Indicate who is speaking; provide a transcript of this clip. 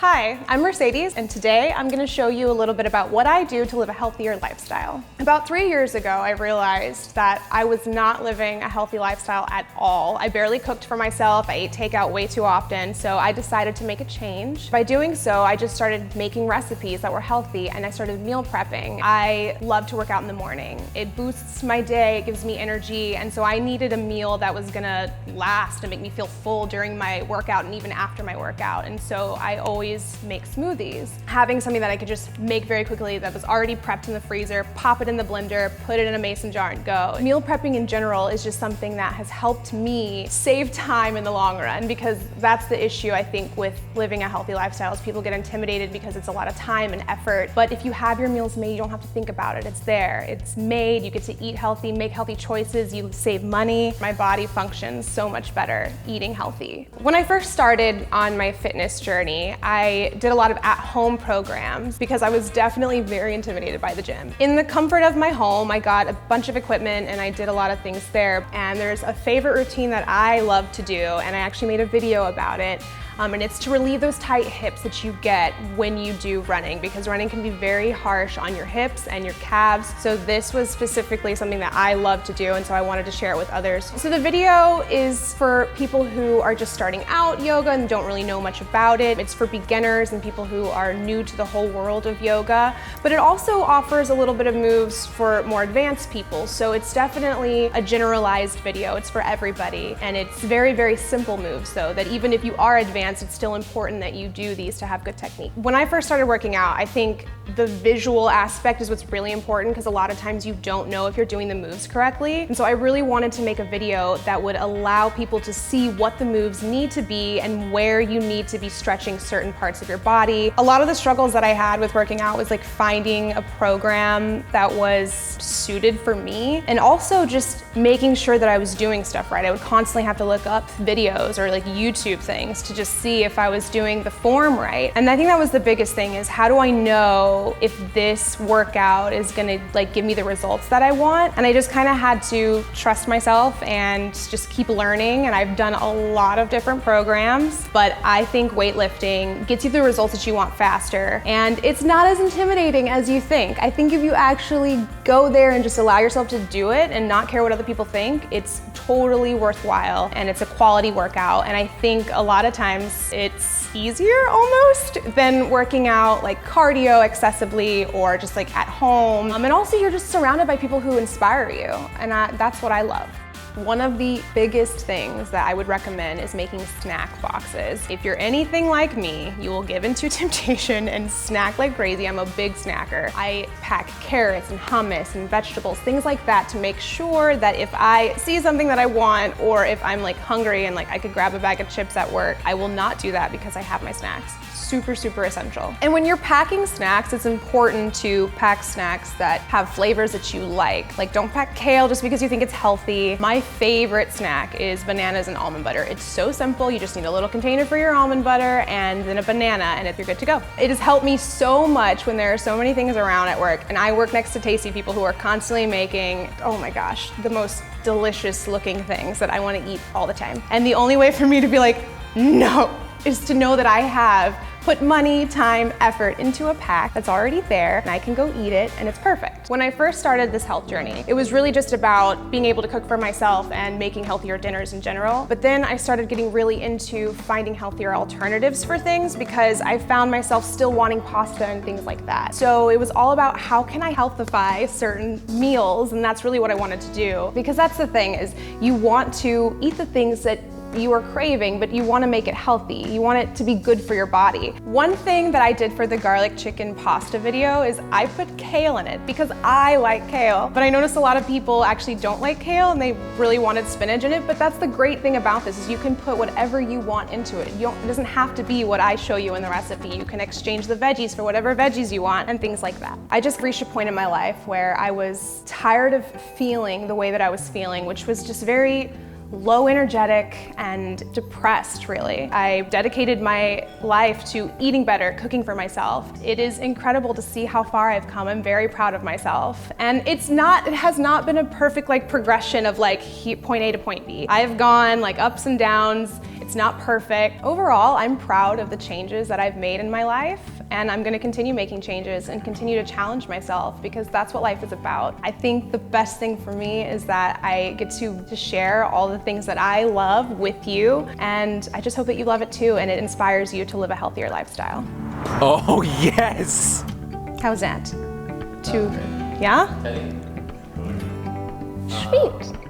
Speaker 1: Hi, I'm Mercedes, and today I'm going to show you a little bit about what I do to live a healthier lifestyle. About 3 years ago, I realized that I was not living a healthy lifestyle at all. I barely cooked for myself, I ate takeout way too often, so I decided to make a change. By doing so, I just started making recipes that were healthy, and I started meal prepping. I love to work out in the morning. It boosts my day, it gives me energy, and so I needed a meal that was gonna last and make me feel full during my workout and even after my workout. And so I always make smoothies. Having something that I could just make very quickly that was already prepped in the freezer, pop it in the blender, put it in a mason jar and go. Meal prepping in general is just something that has helped me save time in the long run, because that's the issue I think with living a healthy lifestyle is people get intimidated because it's a lot of time and effort. But if you have your meals made, you don't have to think about it. It's there, it's made, you get to eat healthy, make healthy choices, you save money. My body functions so much better eating healthy. When I first started on my fitness journey, I did a lot of at-home programs because I was definitely very intimidated by the gym. In the comfort of my home, I got a bunch of equipment and I did a lot of things there. And there's a favorite routine that I love to do, and I actually made a video about it. And it's to relieve those tight hips that you get when you do running, because running can be very harsh on your hips and your calves. So this was specifically something that I love to do, and so I wanted to share it with others. So the video is for people who are just starting out yoga and don't really know much about it. It's for beginners and people who are new to the whole world of yoga, but it also offers a little bit of moves for more advanced people. So it's definitely a generalized video. It's for everybody, and it's very, very simple moves, so that even if you are advanced, it's still important that you do these to have good technique. When I first started working out, I think the visual aspect is what's really important, because a lot of times you don't know if you're doing the moves correctly. And so I really wanted to make a video that would allow people to see what the moves need to be and where you need to be stretching certain parts of your body. A lot of the struggles that I had with working out was like finding a program that was suited for me, and also just making sure that I was doing stuff right. I would constantly have to look up videos or like YouTube things to just see if I was doing the form right. And I think that was the biggest thing, is how do I know if this workout is gonna like give me the results that I want? And I just kind of had to trust myself and just keep learning. And I've done a lot of different programs, but I think weightlifting gets you the results that you want faster. And it's not as intimidating as you think. I think if you actually go there and just allow yourself to do it and not care what other people think, it's totally worthwhile, and it's a quality workout. And I think a lot of times it's easier almost than working out like cardio excessively or just like at home. And also you're just surrounded by people who inspire you, and that's what I love. One of the biggest things that I would recommend is making snack boxes. If you're anything like me, you will give into temptation and snack like crazy. I'm a big snacker. I pack carrots and hummus and vegetables, things like that, to make sure that if I see something that I want, or if I'm like hungry and like I could grab a bag of chips at work, I will not do that because I have my snacks. Super, super essential. And when you're packing snacks, it's important to pack snacks that have flavors that you like. Like, don't pack kale just because you think it's healthy. My favorite snack is bananas and almond butter. It's so simple. You just need a little container for your almond butter and then a banana, and if you're good to go. It has helped me so much when there are so many things around at work, and I work next to tasty people who are constantly making, oh my gosh, the most delicious looking things that I want to eat all the time. And the only way for me to be like, no, is to know that I have put money, time, effort into a pack that's already there, and I can go eat it, and it's perfect. When I first started this health journey, it was really just about being able to cook for myself and making healthier dinners in general. But then I started getting really into finding healthier alternatives for things, because I found myself still wanting pasta and things like that. So it was all about how can I healthify certain meals, and that's really what I wanted to do. Because that's the thing, is you want to eat the things that you are craving, but you want to make it healthy. You want it to be good for your body. One thing that I did for the garlic chicken pasta video is I put kale in it because I like kale. But I noticed a lot of people actually don't like kale and they really wanted spinach in it. But that's the great thing about this, is you can put whatever you want into it. It doesn't have to be what I show you in the recipe. You can exchange the veggies for whatever veggies you want and things like that. I just reached a point in my life where I was tired of feeling the way that I was feeling, which was just very low energetic and depressed, really. I dedicated my life to eating better, cooking for myself. It is incredible to see how far I've come. I'm very proud of myself. And it has not been a perfect progression of point A to point B. I've gone ups and downs. It's It's not perfect. Overall, I'm proud of the changes that I've made in my life, and I'm gonna continue making changes and continue to challenge myself because that's what life is about. I think the best thing for me is that I get to share all the things that I love with you, and I just hope that you love it too and it inspires you to live a healthier lifestyle.
Speaker 2: Oh, yes!
Speaker 1: How's that? Yeah? Sweet.